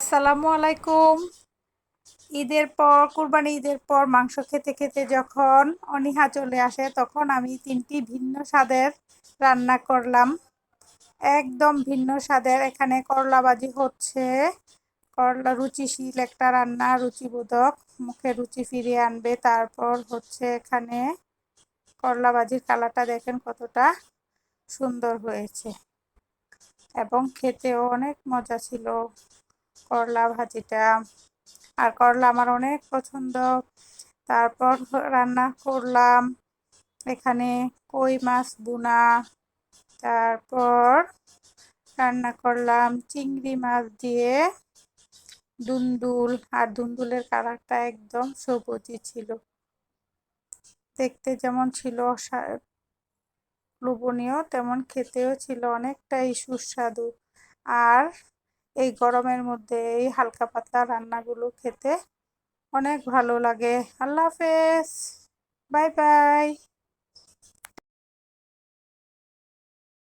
আসসালামু আলাইকুম। কুরবানি ঈদের পর মাংস খেতে খেতে যখন অনীহা চলে আসে তখন আমি ৩টি ভিন্ন স্বাদের রান্না করলাম। একদম ভিন্ন স্বাদের। এখানে করলা ভাজি হচ্ছে। করলা রুচিশীল একটা রান্না, রুচিবোধক, মুখে রুচি ফিরিয়ে আনবে। তারপর হচ্ছে এখানে করলা ভাজির কালারটা দেখেন কতটা সুন্দর হয়েছে এবং খেতেও অনেক মজা ছিল করলা ভাজিটা। আর করলা আমার অনেক পছন্দ। তারপর রান্না করলাম এখানে কই মাছ ভুনা। তারপর রান্না করলাম চিংড়ি মাছ দিয়ে দুন্দুল। আর দুন্দুলের কালারটা একদম সবুজই ছিল, দেখতে যেমন ছিল লোভনীয় তেমন খেতেও ছিল অনেকটাই সুস্বাদু। আর এই গরমের মধ্যে এই হালকা পাতলা রান্নাগুলো খেতে অনেক ভালো লাগে। আল্লাহ হাফেজ, বাই বাই।